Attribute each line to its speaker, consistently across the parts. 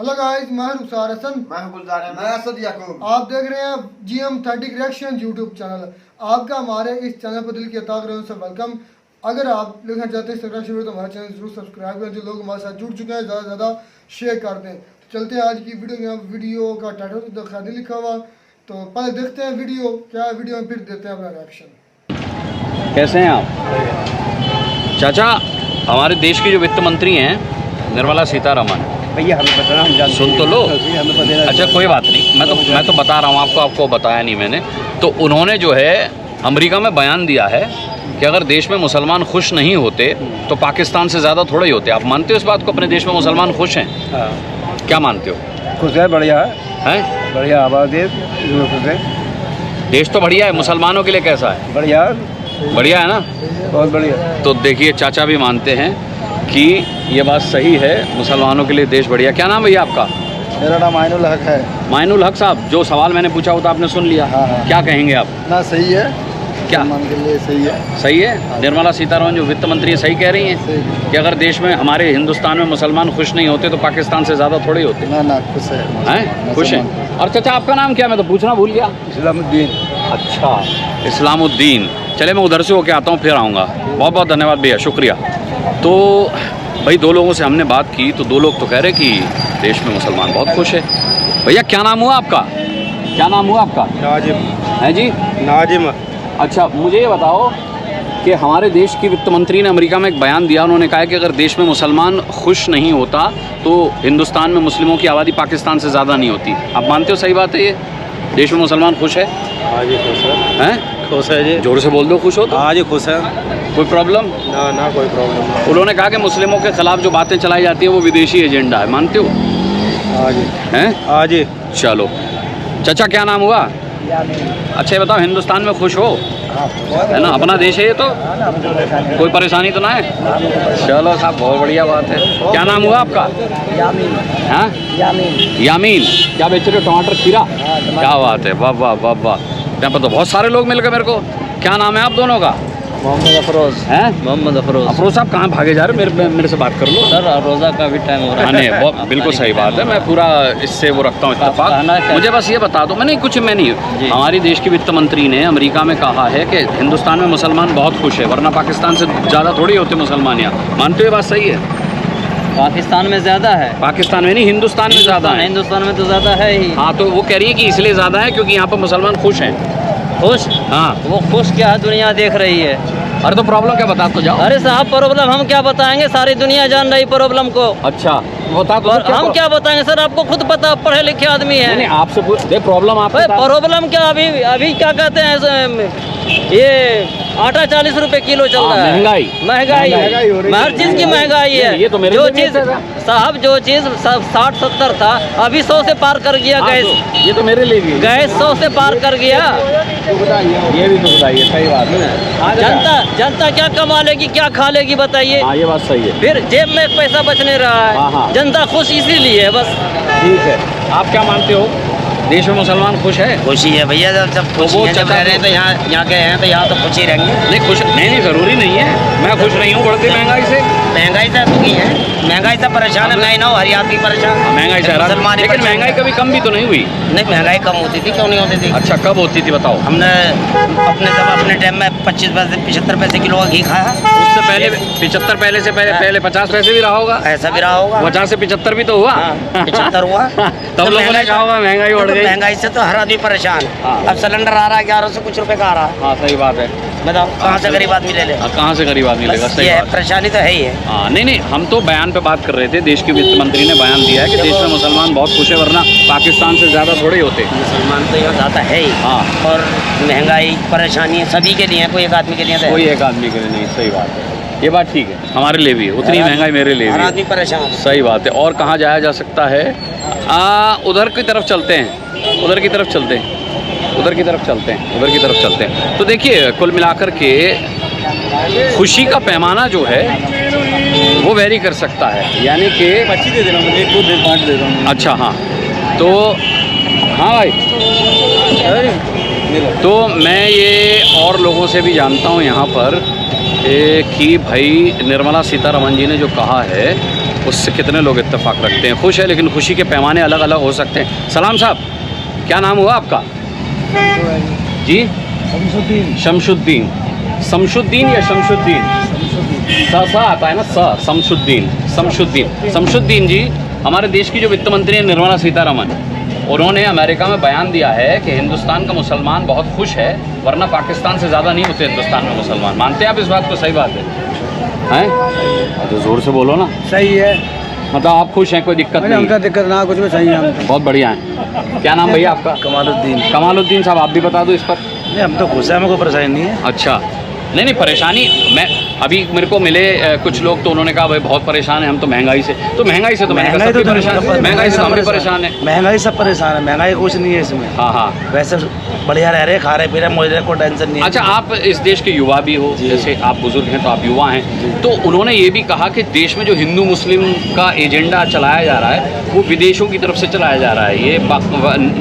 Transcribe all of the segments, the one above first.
Speaker 1: Hello guys, मैं रुखसार हसन,
Speaker 2: मैं गुलजार अहमद, मैं असद याकूब।
Speaker 1: आप देख रहे हैं GM 30 रिएक्शन यूट्यूब चैनल। आपका हमारे इस चैनल पर दिल की अताकरों से वेलकम। अगर आप लिखना चाहते हैं इंस्टाग्राम शुरू तो हमारा चैनल जरूर सब्सक्राइब करें। जो लोग हमारे साथ जुड़ चुके हैं ज़्यादा से ज़्यादा शेयर कर दें। तो चलते हैं आज की वीडियो का टाइटल तो दिखा नहीं लिखा हुआ, तो पहले देखते हैं वीडियो क्या है, वीडियो में फिर देते हैं अपना रिएक्शन।
Speaker 3: कैसे हैं आप चाचा? हमारे देश की जो वित्त मंत्री हैं निर्मला सीतारमण,
Speaker 2: भैया हमें बताना, हम जानते
Speaker 3: सुन तो लो।
Speaker 2: हमें पता।
Speaker 3: अच्छा कोई बात नहीं, मैं तो बता रहा हूँ आपको बताया नहीं मैंने। तो उन्होंने जो है अमेरिका में बयान दिया है कि अगर देश में मुसलमान खुश नहीं होते तो पाकिस्तान से ज़्यादा थोड़े ही होते। आप मानते हो इस बात को? अपने देश में मुसलमान खुश हैं?
Speaker 2: हाँ।
Speaker 3: क्या मानते हो?
Speaker 2: खुश है, बढ़िया है, बढ़िया आबाद है, खुश है।
Speaker 3: देश तो बढ़िया है, मुसलमानों के लिए कैसा है?
Speaker 2: बढ़िया
Speaker 3: है ना?
Speaker 2: बहुत बढ़िया।
Speaker 3: तो देखिए चाचा भी मानते हैं कि ये बात सही है, मुसलमानों के लिए देश बढ़िया। क्या नाम भैया आपका?
Speaker 2: मेरा नाम माइनुल हक है।
Speaker 3: माइनुल हक साहब, जो सवाल मैंने पूछा वो तो आपने सुन लिया।
Speaker 2: हाँ।
Speaker 3: क्या कहेंगे आप?
Speaker 2: ना सही है,
Speaker 3: क्या
Speaker 2: मान के लिए सही है?
Speaker 3: सही है। निर्मला सीतारमण जो वित्त मंत्री है सही कह रही हैं कि अगर देश में हमारे हिंदुस्तान में मुसलमान खुश नहीं होते तो पाकिस्तान से ज़्यादा थोड़े होते
Speaker 2: ना खुश है,
Speaker 3: हैं? खुश हैं। और चाचा आपका नाम क्या? मैं तो पूछना भूल गया।
Speaker 2: इस्लामुद्दीन।
Speaker 3: अच्छा, इस्लामुद्दीन। चले मैं उधर से होके आता हूँ, फिर आऊँगा। बहुत बहुत धन्यवाद भैया, शुक्रिया। तो भाई दो लोगों से हमने बात की तो दो लोग तो कह रहे कि देश में मुसलमान बहुत खुश है। भैया क्या नाम हुआ आपका? क्या नाम हुआ आपका?
Speaker 2: नाजिम।
Speaker 3: हैं जी?
Speaker 2: नाजिम।
Speaker 3: अच्छा मुझे ये बताओ कि हमारे देश की वित्त मंत्री ने अमेरिका में एक बयान दिया। उन्होंने कहा कि अगर देश में मुसलमान खुश नहीं होता तो हिंदुस्तान में मुस्लिमों की आबादी पाकिस्तान से ज़्यादा नहीं होती। आप मानते हो सही बात है ये? देश में मुसलमान खुश है?
Speaker 2: हाँ जी खुश है।
Speaker 3: हैं?
Speaker 2: खुश है जी।
Speaker 3: जोर से बोल दो, खुश हो तो?
Speaker 2: हाँ जी खुश है।
Speaker 3: कोई प्रॉब्लम?
Speaker 2: ना कोई प्रॉब्लम।
Speaker 3: उन्होंने कहा कि मुस्लिमों के खिलाफ जो बातें चलाई जाती है वो विदेशी एजेंडा है। मानते हो?
Speaker 2: हाँ जी।
Speaker 3: हैं?
Speaker 2: हाँ जी।
Speaker 3: चलो चाचा क्या नाम हुआ? अच्छा ये बताओ, हिंदुस्तान में खुश हो? है ना, अपना देश है ये तो, कोई परेशानी तो ना है? चलो साहब बहुत बढ़िया बात है। क्या नाम हुआ आपका? हाँ यामीन। क्या बेच रहे हो? टमाटर खीरा? क्या बात है, वाह वाह वाह वाह। यहाँ पर तो बहुत सारे लोग मिल गए मेरे को। क्या नाम है आप दोनों का?
Speaker 2: मोहम्मद अफरोज।
Speaker 3: हैं?
Speaker 2: मोहम्मद अफरोज।
Speaker 3: अफरोज साहब कहाँ भागे जा रहे हो? मेरे से बात कर लो
Speaker 2: सर, रोज़ा का भी टाइम हो रहा है।
Speaker 3: नहीं बहुत बिल्कुल सही बात है, मैं पूरा इससे वो रखता हूँ इत्तेफाक। मुझे बस ये बता दो, मैं नहीं कुछ मैं नहीं, हमारी देश की वित्त मंत्री ने अमेरिका में कहा है कि हिंदुस्तान में मुसलमान बहुत खुश है, वरना पाकिस्तान से ज़्यादा थोड़ी होते मुसलमान यहाँ। मानते हो ये बात सही है?
Speaker 2: पाकिस्तान में ज़्यादा है।
Speaker 3: पाकिस्तान में नहीं, हिंदुस्तान में ज़्यादा है।
Speaker 2: हिंदुस्तान में तो ज़्यादा है ही।
Speaker 3: हाँ तो वो कह रही है कि इसलिए ज़्यादा है क्योंकि यहाँ पर मुसलमान खुश हैं।
Speaker 2: खुश?
Speaker 3: हाँ।
Speaker 2: वो खुश क्या है, दुनिया देख रही है।
Speaker 3: अरे तो प्रॉब्लम क्या बता तो जाओ।
Speaker 2: अरे साहब प्रॉब्लम हम क्या बताएंगे, सारी दुनिया जान रही प्रॉब्लम को।
Speaker 3: अच्छा बता तो।
Speaker 2: हम क्या बताएंगे सर, आपको खुद पता, पढ़े लिखे आदमी है।
Speaker 3: नहीं आपसे पूछ दे, प्रॉब्लम आप
Speaker 2: प्रॉब्लम क्या? अभी क्या कहते हैं, ये आटा 40 रुपए किलो चल रहा है। महंगाई हर चीज की महंगाई है।
Speaker 3: ये तो मेरे
Speaker 2: जो चीज साहब, जो चीज 60-70 था अभी 100 से पार कर गया। गैस
Speaker 3: ये तो मेरे लिए भी
Speaker 2: गैस 100 से पार कर गया।
Speaker 3: ये भी तो बताइए, सही बात है।
Speaker 2: जनता क्या कमा लेगी, क्या खा लेगी बताइए?
Speaker 3: हाँ ये बात सही है।
Speaker 2: फिर जेब में एक पैसा बच नहीं रहा है।
Speaker 3: हाँ।
Speaker 2: जनता खुश इसीलिए है बस।
Speaker 3: ठीक है, आप क्या मानते हो? देश में मुसलमान खुश है?
Speaker 4: खुशी है भैया, जब खुशी है, जब रह रहे हैं तो यहाँ गए हैं तो यहाँ तो खुश ही रहेंगे।
Speaker 3: नहीं खुश नहीं ज़रूरी नहीं है, मैं खुश नहीं हूँ बढ़ती महंगाई से।
Speaker 4: महंगाई से दुखी है, महंगाई से परेशान है। मैं ना हूँ, हर आदमी परेशान।
Speaker 3: महंगाई से
Speaker 4: मुसलमान,
Speaker 3: लेकिन महंगाई कभी कम भी तो नहीं हुई।
Speaker 4: नहीं महंगाई कम होती थी, क्यों नहीं होती थी?
Speaker 3: अच्छा कब होती थी बताओ?
Speaker 4: हमने अपने टाइम में 25 पैसे 75 पैसे किलो का घी खाया।
Speaker 3: उससे पहले 75 पहले 50 पैसे भी रहा होगा।
Speaker 4: ऐसा भी रहा होगा।
Speaker 3: 50 से 75 भी तो हुआ।
Speaker 4: 75 हुआ।
Speaker 3: तब लोगों ने कहा होगा महंगाई बढ़ गई।
Speaker 4: महंगाई से तो हर आदमी परेशान। अब सिलेंडर आ रहा है 1100 कुछ रुपए का आ रहा है।
Speaker 3: हाँ सही बात है।
Speaker 4: बताओ कहाँ से गरीब आदमी ले ले?
Speaker 3: कहाँ से गरीब आदमी लेगा? सही बात।
Speaker 4: परेशानी तो है ही है।
Speaker 3: हाँ नहीं हम तो बयान पे बात कर रहे थे। देश के वित्त मंत्री ने बयान दिया है कि देश में मुसलमान बहुत खुश है, वरना पाकिस्तान से ज़्यादा थोड़े होते।
Speaker 4: मुसलमान तो यहाँ ज़्यादा है ही।
Speaker 3: हाँ।
Speaker 4: और महंगाई परेशानी सभी के लिए है, कोई एक आदमी के लिए तो
Speaker 3: कोई एक आदमी के लिए नहीं। सही बात है, ये बात ठीक है। हमारे लिए भी है उतनी महंगाई, मेरे लिए
Speaker 4: हर
Speaker 3: भी
Speaker 4: आदमी परेशान।
Speaker 3: सही बात है। और कहाँ जाया जा सकता है? उधर की तरफ चलते हैं, उधर की तरफ चलते हैं, उधर की तरफ चलते हैं, उधर की तरफ चलते हैं। तो देखिए कुल मिलाकर के खुशी का पैमाना जो है वो वेरी कर सकता है, यानी कि
Speaker 2: 25 दे देना मुझे, 2 दे 5 दे दूँ।
Speaker 3: अच्छा हाँ तो हाँ भाई, तो मैं ये और लोगों से भी जानता हूँ यहाँ पर कि भाई निर्मला सीतारमण जी ने जो कहा है उससे कितने लोग इत्तेफाक रखते हैं। खुश है, लेकिन खुशी के पैमाने अलग अलग हो सकते हैं। सलाम साहब, क्या नाम हुआ आपका? जी, शमशुद्दीन। शमशुद्दीन या शमशुद्दीन? सा आता है ना, शमशुद्दीन जी हमारे देश की जो वित्त मंत्री है निर्मला सीतारमन, उन्होंने अमेरिका में बयान दिया है कि हिंदुस्तान का मुसलमान बहुत खुश है, वरना पाकिस्तान से ज़्यादा नहीं होते हिंदुस्तान में मुसलमान। मानते हैं आप इस बात को? सही बात है, हैं? तो ज़ोर से बोलो ना।
Speaker 5: सही है,
Speaker 3: मतलब आप खुश हैं, कोई दिक्कत नहीं?
Speaker 5: हमका दिक्कत ना कुछ में, सही है हम।
Speaker 3: बहुत बढ़िया है। क्या नाम भैया आपका? कमालुद्दीन साहब, आप भी बता दो इस पर।
Speaker 5: नहीं, हम तो खुश हैं, हमें कोई परेशानी नहीं है।
Speaker 3: अच्छा, नहीं परेशानी, मैं अभी मेरे को मिले कुछ लोग, तो उन्होंने कहा भाई बहुत परेशान है हम तो महंगाई से। तो महंगाई से तो मैंने कहा सब परेशान है, महंगाई से हम भी परेशान है।
Speaker 5: महंगाई सब परेशान है, महंगाई कुछ नहीं है इसमें।
Speaker 3: हाँ हाँ,
Speaker 5: वैसे बढ़िया रह रहे, खा रहे पी रहे, मुझे कोई टेंशन नहीं है।
Speaker 3: अच्छा, आप इस देश के युवा भी हो, जैसे आप बुजुर्ग हैं तो आप युवा हैं, तो उन्होंने ये भी कहा कि देश में जो हिंदू मुस्लिम का एजेंडा चलाया जा रहा है वो विदेशों की तरफ से चलाया जा रहा है। ये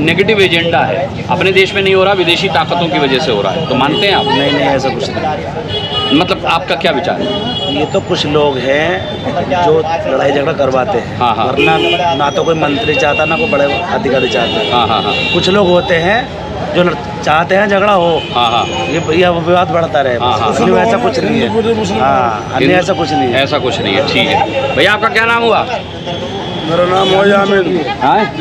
Speaker 3: नेगेटिव एजेंडा है, अपने देश में नहीं हो रहा, विदेशी ताकतों की वजह से हो रहा है। तो मानते हैं आप?
Speaker 5: नहीं, ऐसा कुछ नहीं।
Speaker 3: मतलब आपका क्या विचार है?
Speaker 5: ये तो कुछ लोग हैं जो लड़ाई झगड़ा करवाते हैं।
Speaker 3: हाँ हाँ,
Speaker 5: वरना ना तो कोई मंत्री चाहता, ना कोई बड़े अधिकारी चाहते हैं।
Speaker 3: हाँ हाँ हाँ,
Speaker 5: कुछ लोग होते हैं जो चाहते हैं झगड़ा हो,
Speaker 3: हाँ हाँ,
Speaker 5: ये विवाद बढ़ता रहे।
Speaker 3: हाँ, हाँ,
Speaker 5: इसलिए ऐसा कुछ नहीं है। हाँ, अन्य ऐसा कुछ नहीं है।
Speaker 3: ऐसा कुछ नहीं है, ठीक है। भैया आपका क्या नाम हुआ?
Speaker 6: मेरा नाम है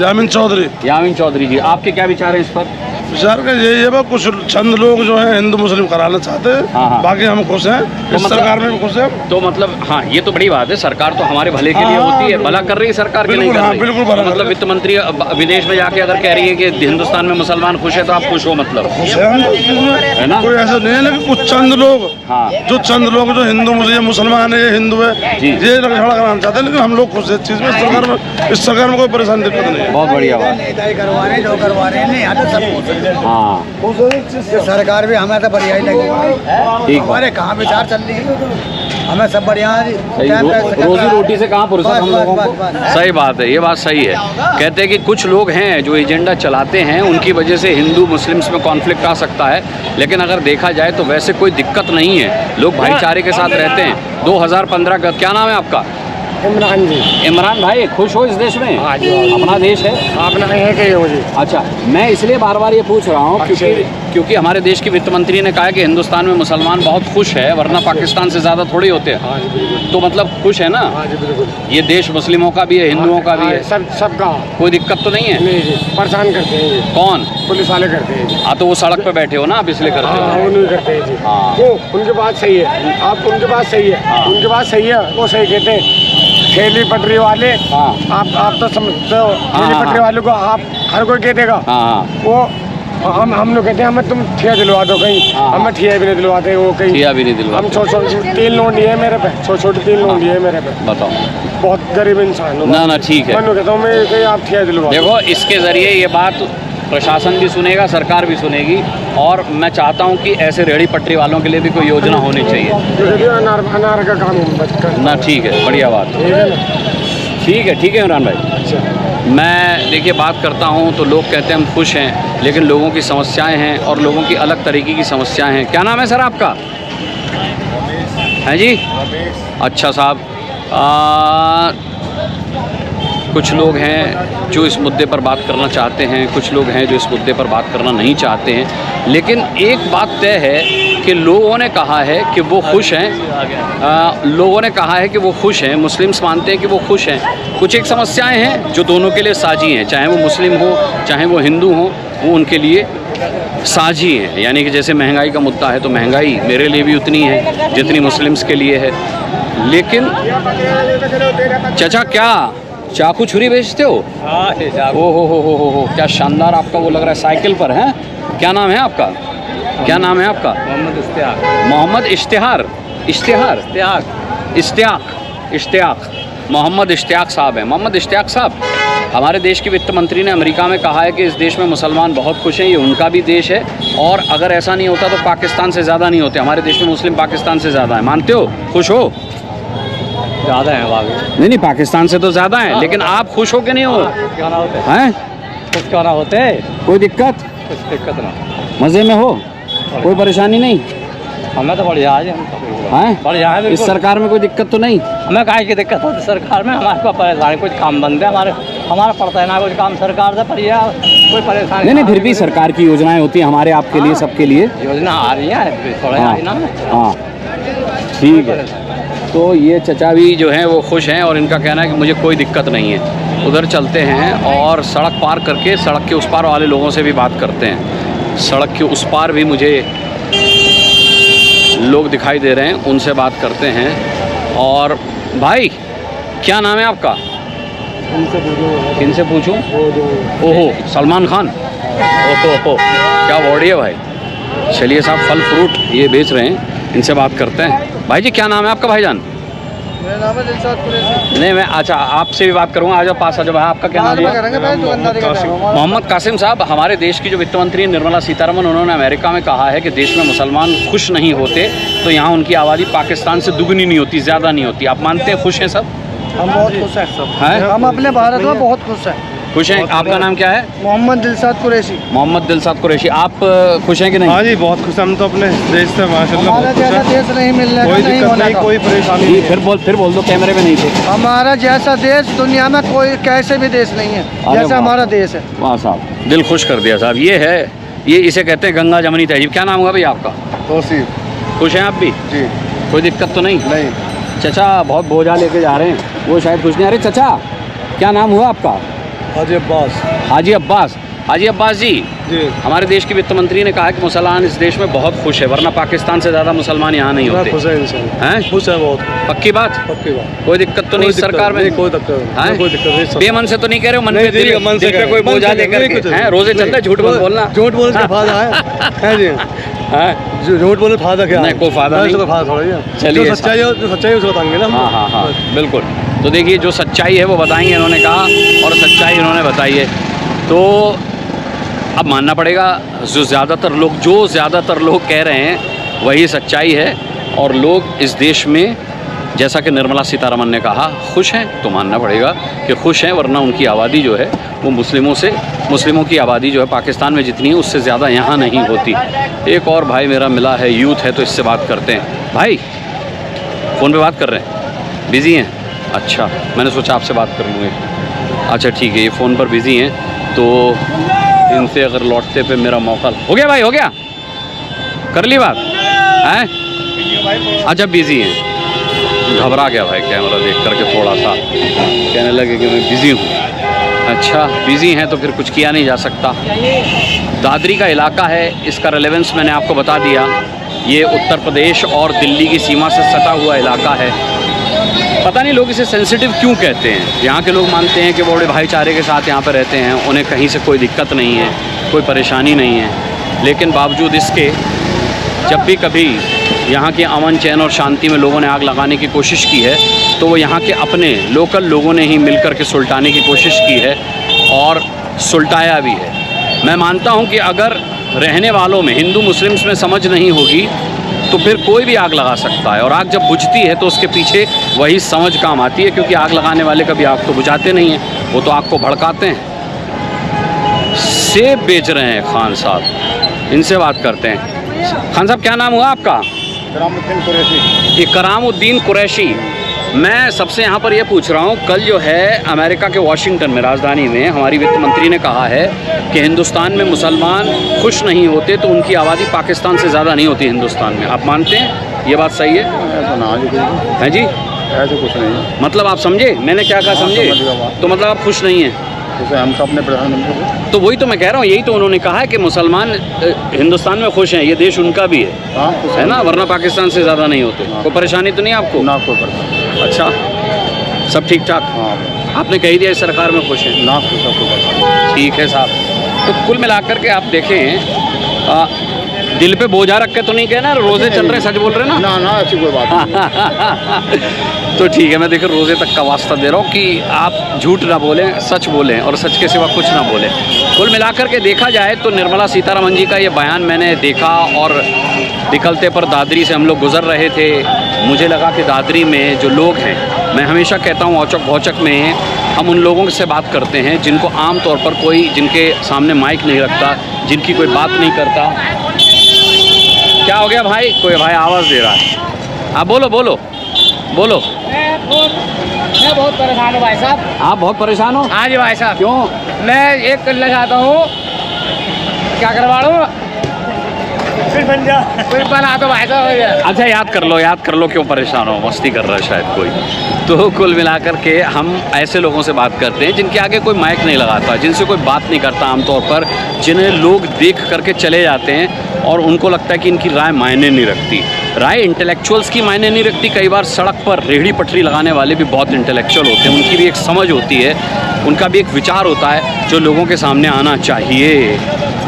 Speaker 6: यामिन चौधरी।
Speaker 3: यामिन चौधरी जी, आपके क्या विचार हैं इस पर?
Speaker 6: विचार का यही है, कुछ चंद लोग जो है हिंदू मुस्लिम कराना चाहते हैं।
Speaker 3: हाँ हाँ,
Speaker 6: बाकी हम खुश हैं,
Speaker 3: तो
Speaker 6: इस सरकार में भी खुश हैं।
Speaker 3: तो मतलब हाँ, ये तो बड़ी बात है, सरकार तो हमारे भले के लिए होती है, भला कर रही है सरकार के नहीं कर रही।
Speaker 6: बिल्कुल भला।
Speaker 3: मतलब वित्त मंत्री विदेश में जाके अगर कह रही है कि हिंदुस्तान में मुसलमान खुश है, तो आप खुश हो? मतलब
Speaker 6: खुश हैं हम,
Speaker 3: है ना?
Speaker 6: कोई ऐसा नहीं है, लेकिन कुछ चंद लोग,
Speaker 3: हाँ,
Speaker 6: जो चंद लोग जो हिंदू मुस्लिम मुसलमान है, हिंदू है, ये झगड़ा कराना चाहते हैं। लेकिन हम लोग खुश हैं इस चीज़ में। इस सरकार में कोई परेशानी दिक्कत नहीं है।
Speaker 3: बहुत बढ़िया बात।
Speaker 5: जो करवा रहे हैं यहाँ तो सब
Speaker 3: हाँ,
Speaker 5: सरकार भी हमें तो बढ़िया ही लगी।
Speaker 3: ठीक,
Speaker 5: हमारे कहाँ विचार चल रही है, हमें सब बढ़िया
Speaker 3: रोजी रोटी से कहाँ फुर्सत हम लोगों को। सही बात है, ये बात सही है। कहते हैं कि कुछ लोग हैं जो एजेंडा चलाते हैं, उनकी वजह से हिंदू मुस्लिम्स में कॉन्फ्लिक्ट आ सकता है, लेकिन अगर देखा जाए तो वैसे कोई दिक्कत नहीं है, लोग भाईचारे के साथ रहते हैं। 2015 का क्या नाम है आपका?
Speaker 5: इमरान जी।
Speaker 3: इमरान भाई, खुश हो इस देश में?
Speaker 5: हाँ जी,
Speaker 3: अपना देश है,
Speaker 5: अपना है कि मुझे।
Speaker 3: अच्छा, मैं इसलिए बार बार ये पूछ रहा हूँ क्योंकि हमारे देश के वित्त मंत्री ने कहा है कि हिंदुस्तान में मुसलमान बहुत खुश है, वरना पाकिस्तान से ज़्यादा थोड़ी होते हैं। तो मतलब खुश है ना? ये देश मुस्लिमों का भी है, हिंदुओं का भी है,
Speaker 5: सबका।
Speaker 3: कोई दिक्कत तो नहीं है?
Speaker 5: परेशान करते हैं।
Speaker 3: कौन?
Speaker 5: पुलिस वाले करते हैं।
Speaker 3: हाँ, तो वो सड़क पे बैठे हो ना आप, इसलिए करते हो।
Speaker 5: वो नहीं करते हैं जी।
Speaker 3: हाँ,
Speaker 5: वो उनकी बात सही है, आप उनकी बात सही है, उनकी बात सही है, वो सही कहते हैं। ठेली पटरी वाले,
Speaker 3: हाँ,
Speaker 5: आप तो समझते हो, ठेली पटरी वाले को आप हर कोई कह देगा।
Speaker 3: हाँ,
Speaker 5: वो हम लोग कहते हैं हमें तुम ठिया दिलवा दो कहीं, हमें ठिया भी नहीं दिलवाते वो कहीं।
Speaker 3: ठिया भी नहीं दिलवाते।
Speaker 5: हम छोटे 3 लोन लिए मेरे पे, छोटे 3 लोन लिए मेरे पे।
Speaker 3: बताओ,
Speaker 5: बहुत गरीब इंसान हूँ।
Speaker 3: ना ठीक है।
Speaker 5: मैं कहता हूँ मैं कहीं आप ठिया दिलवा।
Speaker 3: देखो, इसके ज़रिए ये बात प्रशासन भी सुनेगा, सरकार भी सुनेगी, और मैं चाहता हूँ कि ऐसे रेहड़ी पटरी वालों के लिए भी कोई योजना होनी चाहिए।
Speaker 5: अनार का काम
Speaker 3: ना, ठीक है, बढ़िया बात। ठीक है इमरान भाई। मैं देखिए बात करता हूँ तो लोग कहते हैं हम खुश हैं, लेकिन लोगों की समस्याएं हैं और लोगों की अलग तरीके की समस्याएं हैं। क्या नाम है सर आपका? हैं जी? अच्छा साहब, कुछ लोग हैं जो इस मुद्दे पर बात करना चाहते हैं, कुछ लोग हैं जो इस मुद्दे पर बात करना नहीं चाहते हैं, लेकिन एक बात तय है कि लोगों ने कहा है कि वो खुश हैं। लोगों ने कहा है कि वो खुश हैं, मुस्लिम्स मानते हैं कि वो खुश हैं। कुछ एक समस्याएं हैं जो दोनों के लिए साझी हैं, चाहे वो मुस्लिम हो चाहे वो हिंदू हो, वो उनके लिए साझी हैं। यानी कि जैसे महंगाई का मुद्दा है, तो महंगाई मेरे लिए भी उतनी है जितनी मुस्लिम्स के लिए है। लेकिन चाचा, क्या चाकू छुरी बेचते हो? हो, क्या शानदार आपका वो लग रहा है, साइकिल पर है। क्या नाम है आपका? क्या नाम है आपका? मोहम्मद इश्तिहार। मोहम्मद इश्तियाक साहब हैं। मोहम्मद इश्तियाक साहब, हमारे देश के वित्त मंत्री ने अमेरिका में कहा है कि इस देश में मुसलमान बहुत खुश हैं, ये उनका भी देश है, और अगर ऐसा नहीं होता तो पाकिस्तान से ज़्यादा नहीं होते। हमारे देश में मुस्लिम पाकिस्तान से ज़्यादा है, मानते हो? खुश हो?
Speaker 5: ज़्यादा है वहाँ।
Speaker 3: नहीं, पाकिस्तान से तो ज़्यादा है, लेकिन आप खुश हो कि नहीं हो?
Speaker 5: क्यों ना होते
Speaker 3: हैं?
Speaker 5: कुछ क्यों ना होते,
Speaker 3: कोई दिक्कत?
Speaker 5: कुछ दिक्कत ना।
Speaker 3: मज़े में हो? कोई परेशानी नहीं?
Speaker 2: हमें तो बढ़िया है,
Speaker 3: हैं?
Speaker 2: बढ़िया है।
Speaker 3: इस सरकार में कोई दिक्कत तो नहीं?
Speaker 2: हमें काहे की दिक्कत होती सरकार में? हमारे को परेशानी, कुछ काम बंद है हमारा पड़ता है ना कुछ काम सरकार से, पर यह कोई परेशानी
Speaker 3: नहीं, फिर भी सरकार की योजनाएं होती हैं हमारे आपके लिए, सबके लिए
Speaker 2: योजना आ रही है थोड़ा ना।
Speaker 3: हाँ ठीक है। तो ये चचा भी जो हैं वो खुश हैं और इनका कहना है कि मुझे कोई दिक्कत नहीं है। उधर चलते हैं और सड़क पार करके सड़क के उस पार वाले लोगों से भी बात करते हैं। सड़क के उस पार भी मुझे लोग दिखाई दे रहे हैं, उनसे बात करते हैं। और भाई क्या नाम है आपका? किनसे पूछूं? ओहो, सलमान खान। ओहो, क्या बॉडी है भाई। चलिए साहब, फल फ्रूट ये बेच रहे हैं, इनसे बात करते हैं। भाई जी क्या नाम है आपका भाईजान?
Speaker 1: मेरा नाम है दिलशाद कुरैशी।
Speaker 3: नहीं मैं, अच्छा आपसे भी बात करूँगा, आ जाओ पास आ जाओ। आपका क्या नाम है? मोहम्मद कासिम साहब, हमारे देश की जो वित्त मंत्री निर्मला सीतारमण, उन्होंने अमेरिका में कहा है कि देश में मुसलमान खुश नहीं होते तो यहाँ उनकी आबादी पाकिस्तान से दुगनी नहीं होती, ज़्यादा नहीं होती। आप मानते हैं खुश हैं सब?
Speaker 1: हम बहुत खुश हैं सब।
Speaker 3: हैं?
Speaker 1: हम अपने भारत में बहुत खुश हैं।
Speaker 3: खुश हैं। आपका नाम क्या है?
Speaker 1: मोहम्मद दिलशाद कुरैशी।
Speaker 3: मोहम्मद दिलशाद कुरैशी। आप खुश हैं कि नहीं?
Speaker 6: हाँ जी, बहुत खुश। हम तो अपने देश से माशाल्लाह
Speaker 1: हमारा जैसा देश नहीं मिलने का,
Speaker 6: कोई
Speaker 1: नहीं
Speaker 6: दिक्कत
Speaker 1: होने
Speaker 6: नहीं,
Speaker 1: का।
Speaker 6: कोई परेशानी
Speaker 3: जी,
Speaker 6: नहीं।
Speaker 3: फिर बोल दो, कैमरे में नहीं थे।
Speaker 1: हमारा जैसा देश दुनिया में कोई कैसे भी देश नहीं है जैसा
Speaker 3: वाह।
Speaker 1: हमारा देश है।
Speaker 3: वाह साहब, दिल खुश कर दिया साहब। ये है, ये इसे कहते हैं गंगा जमनी तहजीब। क्या नाम होगा भाई आपका?
Speaker 6: तौसीफ
Speaker 3: खुश हैं आप भी?
Speaker 6: जी।
Speaker 3: कोई दिक्कत तो नहीं?
Speaker 6: नहीं।
Speaker 3: चचा बहुत बोझा लेके जा रहे हैं, वो शायद खुश नहीं। अरे चचा क्या नाम हुआ आपका?
Speaker 6: हाजी अब्बास।
Speaker 3: हाजी अब्बास। हाजी अब्बास जी,
Speaker 6: जी।
Speaker 3: हमारे देश के वित्त मंत्री ने कहा कि मुसलमान इस देश में बहुत खुश है, वरना पाकिस्तान से ज़्यादा मुसलमान यहाँ नहीं होते।
Speaker 6: खुश है इंशाल्लाह।
Speaker 3: हैं?
Speaker 6: खुश है बहुत।
Speaker 3: पक्की बात?
Speaker 6: पक्की बात।
Speaker 3: कोई दिक्कत तो नहीं इस सरकार में?
Speaker 6: कोई दिक्कत नहीं।
Speaker 3: हैं?
Speaker 6: कोई दिक्कत नहीं।
Speaker 3: बेमन से तो नहीं कह रहे हो? मन
Speaker 6: नहीं
Speaker 3: पे
Speaker 6: जी,
Speaker 3: दिल
Speaker 6: मन से
Speaker 3: पे
Speaker 6: कह
Speaker 3: कोई
Speaker 6: रहे हैं।
Speaker 3: बोझा
Speaker 6: मन से
Speaker 3: लेकर
Speaker 6: नहीं,
Speaker 3: के
Speaker 6: कुछ
Speaker 3: हैं? रोजे चल रहे, झूठ मत बोलना।
Speaker 6: झूठ बोलने से फायदा है जी।
Speaker 3: हैं?
Speaker 6: झूठ बोलने से फायदा क्या?
Speaker 3: नहीं, कोई फायदा नहीं।
Speaker 6: कोई फायदा थोड़ा ही है।
Speaker 3: चलिए।
Speaker 6: जो सच्चाई है, जो सच्चाई है उसको बताएंगे ना हम।
Speaker 3: हाँ हाँ हाँ, बिल्कुल। तो देखिए जो सच्चाई है वो बताएंगे इन्होंने कहा, और सच्चाई इन्होंने बताई है। तो अब मानना पड़ेगा जो ज़्यादातर लोग कह रहे हैं वही सच्चाई है। और लोग इस देश में, जैसा कि निर्मला सीतारमण ने कहा, खुश हैं, तो मानना पड़ेगा कि खुश हैं, वरना उनकी आबादी जो है वो मुस्लिमों की आबादी जो है पाकिस्तान में जितनी है उससे ज़्यादा यहाँ नहीं होती। एक और भाई मेरा मिला है, यूथ है, तो इससे बात करते हैं। भाई फ़ोन पे बात कर रहे हैं? बिज़ी हैं? अच्छा, मैंने सोचा आपसे बात कर लूँगी। अच्छा ठीक है, ये फ़ोन पर बिज़ी हैं, तो इनसे अगर लौटते पे मेरा मौका हो गया। भाई हो गया, कर ली बात हैं? अच्छा बिज़ी हैं, घबरा गया भाई कैमरा देख करके थोड़ा सा, कहने लगे कि मैं बिज़ी हूँ। अच्छा बिज़ी हैं तो फिर कुछ किया नहीं जा सकता। दादरी का इलाका है, इसका रेलेवेंस मैंने आपको बता दिया। ये उत्तर प्रदेश और दिल्ली की सीमा से सटा हुआ इलाका है। पता नहीं लोग इसे सेंसिटिव क्यों कहते हैं। यहाँ के लोग मानते हैं कि बड़े भाईचारे के साथ यहाँ पर रहते हैं, उन्हें कहीं से कोई दिक्कत नहीं है, कोई परेशानी नहीं है। लेकिन बावजूद इसके जब भी कभी यहाँ के अमन चैन और शांति में लोगों ने आग लगाने की कोशिश की है, तो वो यहाँ के अपने लोकल लोगों ने ही मिलकर के सुलटाने की कोशिश की है और सुलटाया भी है। मैं मानता हूँ कि अगर रहने वालों में, हिंदू मुस्लिम्स में समझ नहीं होगी तो फिर कोई भी आग लगा सकता है। और आग जब बुझती है तो उसके पीछे वही समझ काम आती है, क्योंकि आग लगाने वाले कभी आग तो बुझाते नहीं हैं, वो तो आग को भड़काते हैं। सेब बेच रहे हैं खान साहब, इनसे बात करते हैं। खान साहब क्या नाम हुआ आपका?
Speaker 6: करामुद्दीन कुरैशी।
Speaker 3: ये करामुद्दीन कुरैशी। मैं सबसे यहाँ पर ये पूछ रहा हूँ, कल जो है अमेरिका के वाशिंगटन में, राजधानी में, हमारी वित्त मंत्री ने कहा है कि हिंदुस्तान में मुसलमान खुश नहीं होते तो उनकी आबादी पाकिस्तान से ज़्यादा नहीं होती हिंदुस्तान में। आप मानते हैं ये बात सही है? है जी?
Speaker 6: ऐसे कुछ नहीं।
Speaker 3: मतलब आप समझे मैंने क्या कहा? समझे? तो मतलब आप खुश नहीं हैं?
Speaker 6: हम तो अपने प्रधानमंत्री।
Speaker 3: तो वही तो मैं कह रहा हूँ, यही तो उन्होंने कहा है कि मुसलमान हिंदुस्तान में खुश हैं, ये देश उनका भी है, है ना, वरना पाकिस्तान से ज़्यादा नहीं होते। कोई परेशानी तो नहीं आपको?
Speaker 6: ना कोई परेशानी।
Speaker 3: अच्छा, सब ठीक ठाक?
Speaker 6: हाँ।
Speaker 3: आपने कही दिया इस सरकार में खुश हैं?
Speaker 6: ना खुश है।
Speaker 3: ठीक है साहब। तो कुल मिलाकर के आप देखें, दिल पे बोझा रख के तो नहीं कहना, रोज़े चल रहे, सच बोल रहे ना?
Speaker 6: ना ना, ऐसी कोई बात नहीं।
Speaker 3: तो ठीक है, मैं देखिए रोज़े तक का वास्ता दे रहा हूँ कि आप झूठ ना बोलें, सच बोलें, और सच के सिवा कुछ ना बोलें। कुल मिलाकर के देखा जाए तो निर्मला सीतारमण जी का ये बयान मैंने देखा, और निकलते पर दादरी से हम लोग गुजर रहे थे। मुझे लगा कि दादरी में जो लोग हैं, मैं हमेशा कहता हूँ औचक भौचक में हम उन लोगों से बात करते हैं जिनको आम तौर पर कोई, जिनके सामने माइक नहीं रखता, जिनकी कोई बात नहीं करता, क्या हो गया भाई? कोई भाई आवाज़ दे रहा है। आप बोलो बोलो बोलो।
Speaker 5: मैं बहुत परेशान हूँ भाई साहब।
Speaker 3: आप बहुत परेशान हो?
Speaker 5: हाँ जी भाई साहब।
Speaker 3: क्यों?
Speaker 5: मैं एक करना चाहता हूँ, क्या करवा लूँ? फिर बना दो भाई साहब।
Speaker 3: अच्छा याद कर लो क्यों परेशान हो, मस्ती कर रहा है शायद कोई। तो कुल मिलाकर के हम ऐसे लोगों से बात करते हैं जिनके आगे कोई माइक नहीं लगाता, जिनसे कोई बात नहीं करता आमतौर पर, जिन्हें लोग देख करके चले जाते हैं और उनको लगता है कि इनकी राय मायने नहीं रखती। राय इंटेलेक्चुअल्स की मायने नहीं रखती। कई बार सड़क पर रेहड़ी पटरी लगाने वाले भी बहुत इंटेलेक्चुअल होते हैं, उनकी भी एक समझ होती है, उनका भी एक विचार होता है जो लोगों के सामने आना चाहिए।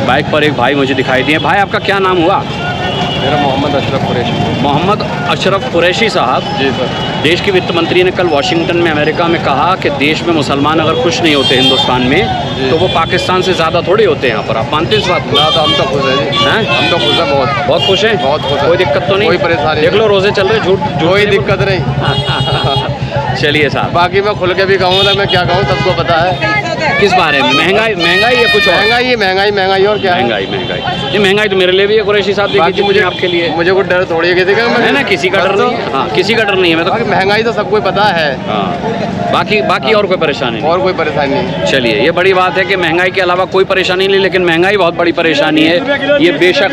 Speaker 3: बाइक पर एक भाई मुझे दिखाई दिए। भाई आपका क्या नाम हुआ?
Speaker 7: मेरा मोहम्मद अशरफ कुरैशी।
Speaker 3: मोहम्मद अशरफ कुरैशी साहब।
Speaker 7: जी सर।
Speaker 3: देश के वित्त मंत्री ने कल वॉशिंगटन में अमेरिका में कहा कि देश में मुसलमान अगर खुश नहीं होते हिंदुस्तान में तो वो पाकिस्तान से ज़्यादा थोड़े होते हैं यहाँ पर। आप मानते हैं इस बात को?
Speaker 7: ना तो हम तो खुश हैं जी।
Speaker 3: हैं?
Speaker 7: हम तो खुश हैं बहुत।
Speaker 3: बहुत खुश हैं?
Speaker 7: बहुत खुश हैं।
Speaker 3: कोई दिक्कत तो नहीं?
Speaker 7: कोई परेशानी
Speaker 3: देख लो रोज़े चल रहे, झूठ
Speaker 7: कोई दिक्कत नहीं।
Speaker 3: चलिए साहब,
Speaker 7: बाकी मैं खुल के भी कहूँगा, मैं क्या कहूँ सबको पता है।
Speaker 3: किस बारे में? महंगाई या कुछ और?
Speaker 7: महंगाई और क्या है?
Speaker 3: महंगाई ये महंगाई तो मेरे लिए भी है कुरैशी साहब।
Speaker 7: बाकी
Speaker 3: देखिए मुझे आपके लिए
Speaker 7: मुझे कोई डर थोड़ी है किसी का।
Speaker 3: है ना, किसी का डर नहीं है। हाँ, किसी का डर नहीं है। मैं तो
Speaker 7: बाकी महंगाई तो सबको पता है।
Speaker 3: हाँ, बाकी और कोई परेशानी नहीं।
Speaker 7: और कोई परेशानी नहीं।
Speaker 3: चलिए, ये बड़ी बात है कि महंगाई के अलावा कोई परेशानी नहीं, लेकिन महंगाई बहुत बड़ी परेशानी है। ये बेशक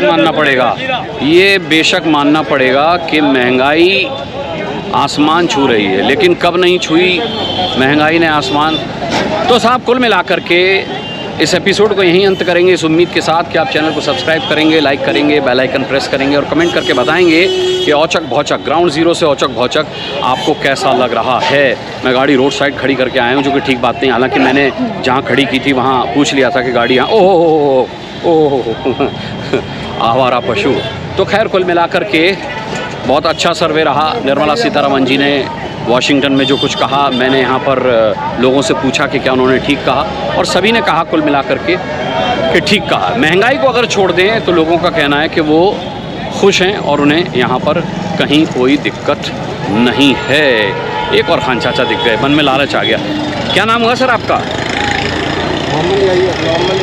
Speaker 3: मानना पड़ेगा कि महंगाई आसमान छू रही है, लेकिन कब नहीं छुई महंगाई ने आसमान। तो साहब कुल मिलाकर के इस एपिसोड को यहीं अंत करेंगे, इस उम्मीद के साथ कि आप चैनल को सब्सक्राइब करेंगे, लाइक करेंगे, बेल आइकन प्रेस करेंगे और कमेंट करके बताएंगे कि औचक भौचक ग्राउंड ज़ीरो से औचक भौचक आपको कैसा लग रहा है। मैं गाड़ी रोड साइड खड़ी करके आया हूँ, जो कि ठीक बात नहीं। हालांकि मैंने जहाँ खड़ी की थी वहाँ पूछ लिया था कि गाड़ी यहाँ ओह आवारा पशु। तो खैर कुल मिलाकर के बहुत अच्छा सर्वे रहा। निर्मला सीतारमण जी ने वॉशिंगटन में जो कुछ कहा, मैंने यहाँ पर लोगों से पूछा कि क्या उन्होंने ठीक कहा, और सभी ने कहा कुल मिलाकर के कि ठीक कहा। महंगाई को अगर छोड़ दें तो लोगों का कहना है कि वो खुश हैं और उन्हें यहाँ पर कहीं कोई दिक्कत नहीं है। एक और खान चाचा दिख गए, मन में लालच आ गया। क्या नाम हुआ सर आपका?
Speaker 7: मोहम्मद।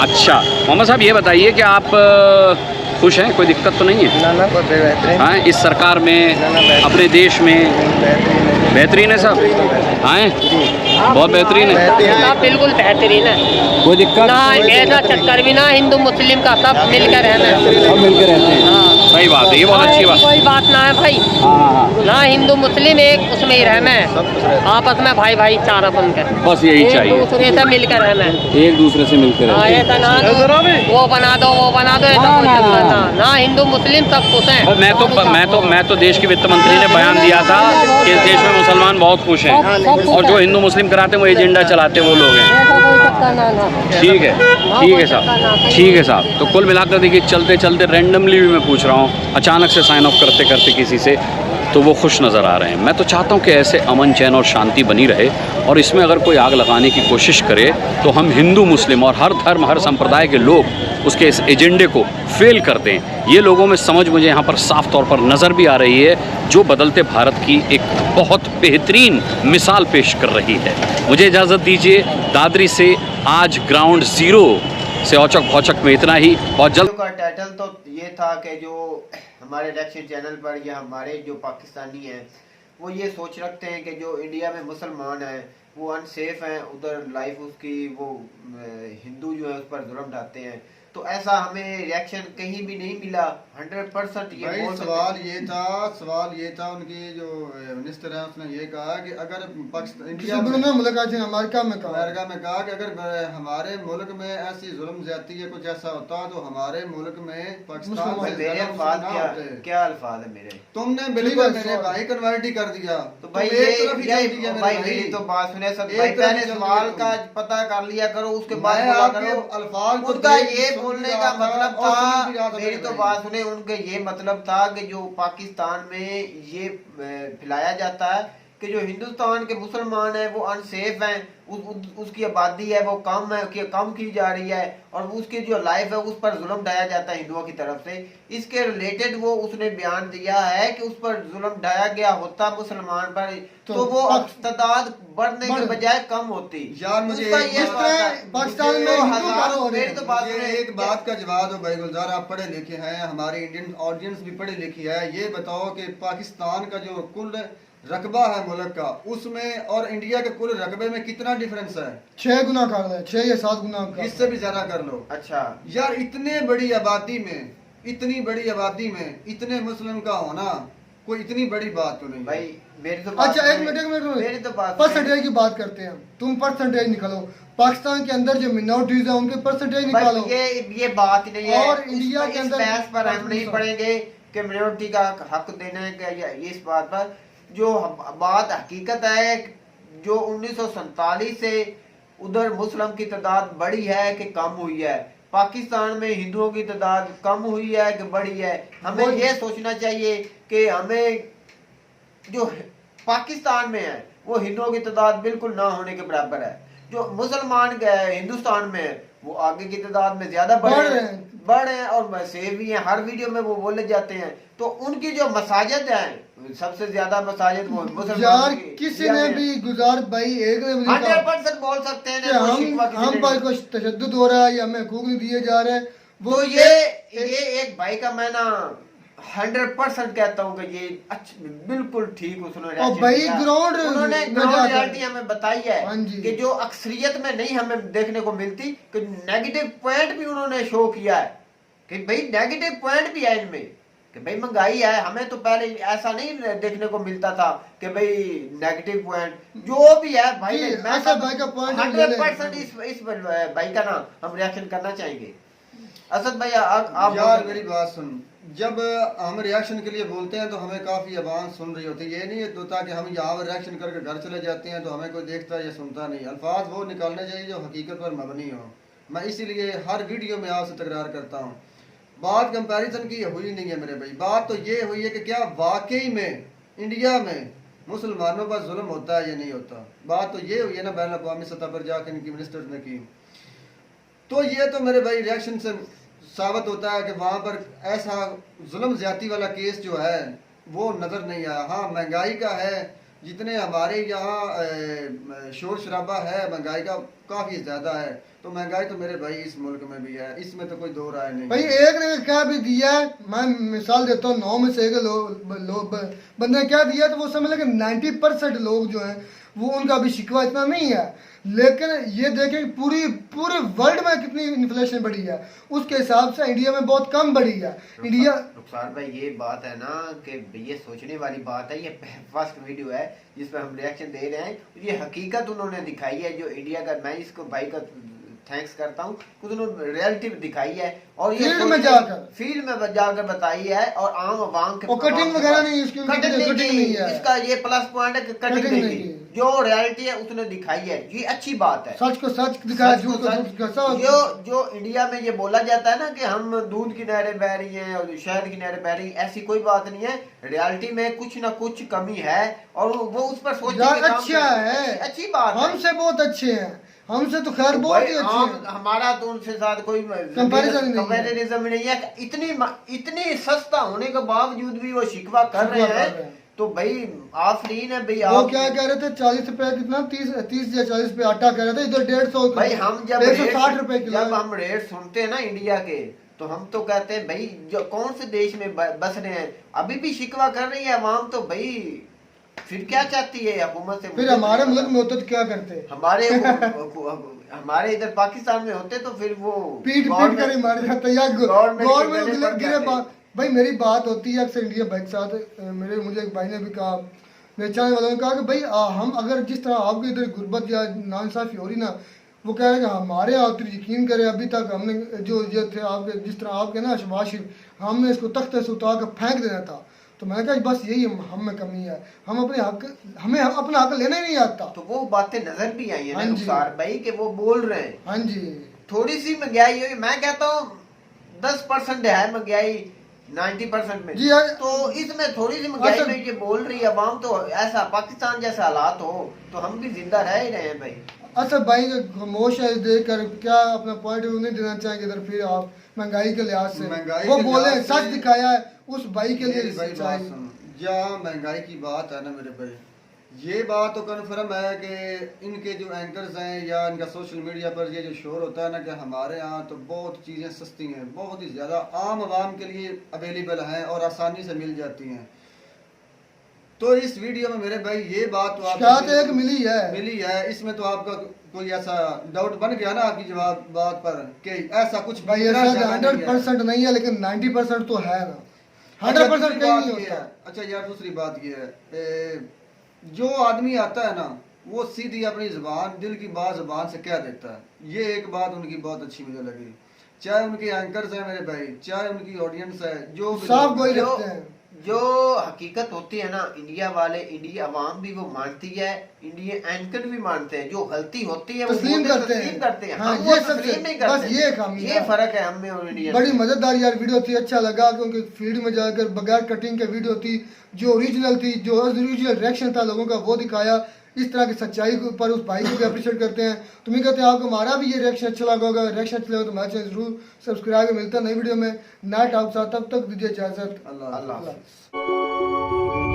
Speaker 3: अच्छा मोहम्मद साहब, ये बताइए कि आप खुश हैं? कोई दिक्कत तो नहीं है?
Speaker 7: ना कोई बेहतरीन।
Speaker 3: हाँ, इस सरकार में, अपने देश में बेहतरीन है सब? हाँ, बहुत बेहतरीन है।
Speaker 4: बिल्कुल बेहतरीन है।
Speaker 3: कोई दिक्कत
Speaker 4: ना ऐसा चक्कर भी ना हिंदू मुस्लिम का, सब मिलकर रहना है।
Speaker 3: सब मिलकर रहते हैं।
Speaker 4: हाँ,
Speaker 3: सही बात है, ये बहुत अच्छी बात।
Speaker 4: कोई बात ना है भाई।
Speaker 3: हाँ,
Speaker 4: ना हिंदू मुस्लिम एक उसमें ही रहना है, आपस में भाई चारा बनकर,
Speaker 3: बस यही चाहिए,
Speaker 4: एक दूसरे से मिलकर रहना है।
Speaker 3: एक दूसरे से मिलकर
Speaker 4: हाँ,
Speaker 3: रहते
Speaker 4: ऐसा ना वो बना दो ऐसा कोई चक्कर ना हिंदू मुस्लिम सब खुश हैं।
Speaker 3: मैं तो देश के वित्त मंत्री ने बयान दिया था कि इस देश में मुसलमान बहुत खुश हैं, और जो हिंदू मुस्लिम कराते हैं वो एजेंडा चलाते हैं वो लोग हैं।
Speaker 4: ऐसा कोई चक्कर ना।
Speaker 3: ठीक है साहब। तो कुल मिलाकर देखिए, चलते चलते रैंडमली भी मैं पूछ रहा हूँ, अचानक से साइन ऑफ करते करते किसी से, तो वो खुश नज़र आ रहे हैं। मैं तो चाहता हूँ कि ऐसे अमन चैन और शांति बनी रहे, और इसमें अगर कोई आग लगाने की कोशिश करे तो हम हिंदू मुस्लिम और हर धर्म हर संप्रदाय के लोग उसके इस एजेंडे को फेल कर दें। ये लोगों में समझ मुझे यहाँ पर साफ तौर पर नज़र भी आ रही है, जो बदलते भारत की एक बहुत बेहतरीन मिसाल पेश कर रही है। मुझे इजाज़त दीजिए। दादरी से आज ग्राउंड ज़ीरो से औचक भौचक में इतना ही। बहुत जल्द
Speaker 8: का टाइटल तो ये था कि जो हमारे रैक्शन चैनल पर या हमारे जो पाकिस्तानी हैं वो ये सोच रखते हैं कि जो इंडिया में मुसलमान हैं वो अनसेफ हैं, उधर लाइफ उसकी वो हिंदू जो है उस पर जुर्म ढाते हैं। तो ऐसा हमें रिएक्शन कहीं भी नहीं मिला। 100% ये
Speaker 1: भाई
Speaker 8: बोल
Speaker 1: सवाल ये था उनकी जो मिनिस्टर है उसने ये कहा कि अगर पाकिस्तान इंडिया में अमेरिका में कहा कि अगर हमारे मुल्क में ऐसी जुल्म ज्यादती है कुछ ऐसा होता तो हमारे मुल्क में पाकिस्तान में
Speaker 8: मेरे अल्फाज क्या अल्फाज है मेरे,
Speaker 1: तुमने बिल्कुल मेरे भाई कन्वर्ट ही कर दिया।
Speaker 8: तो भाई ये तो बात सुने सब भाई, पहले सवाल का पता कर लिया करो, उसके बाद बोला करो।
Speaker 1: अल्फाज
Speaker 8: उनका ये बोलने का मतलब था, मेरी तो बात सुने, उनका ये मतलब था कि जो पाकिस्तान में ये फैलाया जाता है कि जो हिंदुस्तान के मुसलमान हैं वो अनसेफ हैं, उसकी आबादी है वो कम है, कम की जा रही है, और उसकी जो लाइफ है उस पर जुल्म ढाया जाता है हिंदुओं की तरफ से। इसके रिलेटेड वो उसने बयान दिया है कि उस पर जुल्म ढाया गया होता मुसलमान पर तो वो तादाद बढ़ने के बजाय कम होती।
Speaker 1: यार मुझे
Speaker 8: पाकिस्तान में
Speaker 1: एक बात का जवाब दो भाई गुलजार, आप पढ़े लिखे हैं, हमारे इंडियन ऑडियंस भी पढ़ी लिखी है, ये बताओ कि पाकिस्तान का जो कुल रकबा है मुल्क का उसमें और इंडिया के कुल रकबे में कितना डिफरेंस है? 6 गुना कर लो, 6 या 7 गुना, इससे भी ज्यादा कर लो।
Speaker 8: अच्छा
Speaker 1: यार इतने बड़ी आबादी में, इतनी बड़ी आबादी में इतने मुस्लिम का होना कोई इतनी बड़ी बात तो नहीं
Speaker 8: भाई। मेरी तो
Speaker 1: अच्छा एक मिनट परसेंटेज की बात करते हैं, तुम परसेंटेज निकालो, पाकिस्तान के अंदर जो मिनोरिटीज है उनके परसेंटेज निकालो।
Speaker 8: ये बात ही नहीं है,
Speaker 1: और इंडिया के अंदर
Speaker 8: इस पर हम नहीं पढ़ेंगे कि मिनोरिटी का हक देने का, इस बात पर जो बात हकीकत है जो 1947 से उधर मुस्लिम की तादाद बढ़ी है कि कम हुई है, पाकिस्तान में हिंदुओं की तादाद कम हुई है कि बढ़ी है। हमें ये सोचना चाहिए कि हमें जो पाकिस्तान में है वो हिंदुओं की तादाद बिल्कुल ना होने के बराबर है, जो मुसलमान हिंदुस्तान में है वो आगे की तादाद में ज्यादा बढ़ रहे हैं और सेव भी हैं, हर वीडियो में वो बोले जाते हैं। तो उनकी जो मसाजिद है सबसे ज्यादा मसाजिद वो मुसलमान की, किसी ने भी गुजार भाई 100% बोल सकते हैं हम पर कुछ तशद्दुद हो रहा है या हमें हकूक नहीं दिए जा रहे हैं, वो तो ये एक भाई का मैं ना 100% कहता हूँ कि ये बिल्कुल ठीक उन्होंने रियलिटी हमें बताई है कि जो अक्सरियत में नहीं हमें देखने को मिलती, कि नेगेटिव पॉइंट भी उन्होंने शो किया है कि भाई नेगेटिव पॉइंट भी है इनमें, कि भाई महंगाई है, हमें तो पहले ऐसा नहीं देखने को मिलता था कि भाई नेगेटिव पॉइंट जो भी है भाई, 100% इस भाई का ना हम रिएक्शन करना चाहेंगे। असद भाई आप
Speaker 1: यार मेरी बात सुन, जब हम रिएक्शन के लिए बोलते हैं तो हमें काफी आवाज सुन रही होती है, ये नहीं होता कि हम यहाँ रिएक्शन करके घर चले जाते हैं तो हमें कोई देखता या सुनता नहीं। अल्फाज वो निकालने चाहिए जो हकीकत पर मबनी हो। मैं इसीलिए हर वीडियो में आपसे तकरार करता हूँ, बात कंपैरिजन की हुई नहीं है मेरे भाई, बात तो ये हुई है कि क्या वाकई में इंडिया में मुसलमानों पर जुल्म होता है या नहीं होता। बात तो ये हुई है ना बैन अवी सतह पर जाकर इनकी मिनिस्टर्स ने की, तो ये तो मेरे भाई रिएक्शन से साबित होता है कि वहाँ पर ऐसा जुल्म ज्यादती वाला केस जो है वो नज़र नहीं आया। हाँ महंगाई का है, जितने हमारे यहाँ शोर शराबा है महंगाई का काफ़ी ज़्यादा है, तो महंगाई तो मेरे भाई इस मुल्क में भी है, इसमें तो कोई दो राय नहीं। भाई एक ने क्या भी दिया है, मैं मिसाल देता हूँ 9 में से एक बंदे ने क्या दिया, तो वो समझ लें 90% लोग जो हैं वो उनका अभी शिकवा इतना नहीं है, लेकिन ये देखें पूरे वर्ल्ड में कितनी इन्फ्लेशन बढ़ी है, उसके हिसाब से इंडिया में बहुत कम बढ़ी है। इंडिया
Speaker 8: रुखसार भाई ये बात है ना कि ये सोचने वाली बात है, ये फर्स्ट वीडियो है जिस पर हम रिएक्शन दे रहे हैं, ये हकीकत उन्होंने दिखाई है जो इंडिया का, मैं इसको भाई का थैंक्स करता हूँ, उन्होंने रियलिटी दिखाई है और ये फील्ड में जाकर बताई है और आम आवाम के
Speaker 1: कटिंग वगैरह नहीं,
Speaker 8: कटिंग नहीं है, इसका ये प्लस पॉइंट है कि कटिंग नहीं, जो रियलिटी है उसने दिखाई है, ये अच्छी बात है,
Speaker 1: सच को सच दिखाया, झूठ को झूठ।
Speaker 8: जो इंडिया में ये बोला जाता है ना कि हम दूध की नहरें बह रही हैं और शहद की नहरें बह रही, ऐसी कोई बात नहीं है, रियलिटी में कुछ ना कुछ कमी है और वो उस पर सोचने के
Speaker 1: अच्छा है,
Speaker 8: अच्छी बात,
Speaker 1: हमसे बहुत अच्छे हैं, हमसे तो खैर बहुत ही अच्छे हैं,
Speaker 8: हमारा तो उनसे साथ कोई कंपैरिजन नहीं है। इतनी सस्ता होने के बावजूद भी वो शिकवा कर रहे हैं, तो भाई आफरीन है भाई।
Speaker 1: वो क्या कह रहे थे 40 रुपए कितना 30 या 40 रुपए आटा कह रहे थे, इधर 150
Speaker 8: भाई। हम जब
Speaker 1: 160 रुपए किलो,
Speaker 8: जब हम रेट सुनते हैं ना इंडिया के, तो हम तो कहते हैं भाई जो कौन से देश में बस रहे हैं, अभी भी शिकवा कर रही है अवाम, तो भाई फिर क्या चाहती है हुकूमत से?
Speaker 1: फिर हमारे मुल्क में होते तो क्या करते?
Speaker 8: हमारे इधर पाकिस्तान में होते तो फिर वो
Speaker 1: पीट करे मार जाते या गवर्नमेंट गिरे। भाई मेरी बात होती है अक्सर इंडिया भाई के साथ, मुझे एक भाई ने भी कहा, मेरे चैनल वालों ने कहा कि भाई हम अगर जिस तरह आपके इधर गुर्बत या नाइंसाफी हो रही ना, वो कह रहे हैं कि हमारे यहाँ तो यकीन करें अभी तक हमने जो ये थे आपके जिस तरह आपके ना शहबाज शरीफ, हमने इसको तख्ते से उतार कर फेंक देना था। तो मैंने कहा बस यही हम में कमी है, हमें अपना हक लेना ही नहीं आता।
Speaker 8: तो वो बातें नजर भी आई है ना भाई कि वो बोल रहे हैं।
Speaker 1: हाँ जी,
Speaker 8: थोड़ी सी महंगाई होगी, मैं कहता हूँ 10% है महंगाई 90% में
Speaker 1: जी,
Speaker 8: तो इसमें थोड़ी सी महंगाई में ये बोल रही है अवाम, तो ऐसा पाकिस्तान जैसा हालात हो तो हम भी जिंदा रह ही रहे हैं भाई।
Speaker 1: असद भाई का खामोश है देखकर क्या अपना पॉइंट ऑफ व्यू नहीं देना चाहेंगे इधर फिर आप महंगाई के लिहाज से
Speaker 9: महंगाई
Speaker 1: वो
Speaker 9: के
Speaker 1: बोले
Speaker 9: लिहाज
Speaker 1: सच
Speaker 9: से-
Speaker 1: दिखाया है उस भाई के लिए
Speaker 9: मेरी भाई बात
Speaker 1: सच्चाई।
Speaker 9: सुन, जहाँ महंगाई की बात है ना मेरे भाई, ये बात तो कन्फर्म है कि इनके जो एंकर्स हैं या इनका सोशल मीडिया पर ये जो शोर होता है ना कि हमारे यहाँ तो बहुत चीज़ें सस्ती हैं, बहुत ही ज़्यादा आम आवाम के लिए अवेलेबल हैं और आसानी से मिल जाती हैं। तो इस वीडियो में मेरे भाई ये बात तो
Speaker 1: शिकायत एक मिली है
Speaker 9: इसमें तो आपका कोई ऐसा डाउट बन गया ना आपकी जवाब बात पर कि ऐसा कुछ
Speaker 1: भाई
Speaker 9: इतना
Speaker 1: ऐसा
Speaker 9: ज़्यादा नहीं है।
Speaker 1: 100% नहीं है लेकिन 90% तो है ना।
Speaker 9: अच्छा,
Speaker 1: 100%
Speaker 9: दूसरी
Speaker 1: कहीं
Speaker 9: बात
Speaker 1: नहीं
Speaker 9: ये
Speaker 1: होता।
Speaker 9: है, अच्छा यार दूसरी बात ये है जो आदमी आता है ना वो सीधी अपनी जुबान दिल की बात जुबान से कह देता है। ये एक बात उनकी बहुत अच्छी मुझे लगी, चाहे उनके एंकर्स हैं मेरे भाई, चाहे उनकी ऑडियंस है, जो भी
Speaker 1: साफ गोई
Speaker 8: जो
Speaker 1: रखते हैं।
Speaker 8: जो हकीकत होती है ना, इंडिया वाले, इंडिया अवाम भी वो मानती है, इंडिया एंकर भी मानते हैं। जो गलती होती है वो
Speaker 1: तस्लीम
Speaker 8: बोलते
Speaker 1: करते हैं।
Speaker 8: तस्लीम करते हैं।
Speaker 1: हाँ,
Speaker 8: हम
Speaker 1: ये
Speaker 8: वो
Speaker 1: सबसे-
Speaker 8: तस्लीम नहीं
Speaker 1: बस
Speaker 8: करते।
Speaker 1: ये खामी
Speaker 8: ये
Speaker 1: है।
Speaker 8: फर्क है हम में और इंडिया
Speaker 1: बड़ी मजेदार यार वीडियो थी, अच्छा लगा क्योंकि फील्ड में जाकर बगैर कटिंग के वीडियो थी, जो ओरिजिनल थी, जो ओरिजिनल रिएक्शन था लोगों का वो दिखाया। इस तरह की सच्चाई के ऊपर उस भाई को भी अप्रिशिएट करते हैं। तो मैं कहते हैं आपको हमारा भी ये रिएक्शन अच्छा लगा होगा। रिएक्शन अच्छा लगा तो हमारे चैनल जरूर सब्सक्राइब। मिलता है नई वीडियो में नया टॉप साथ, तब तक दीजिए इजाजत।
Speaker 9: अल्लाह
Speaker 8: अल्लाह हाफ़िज़।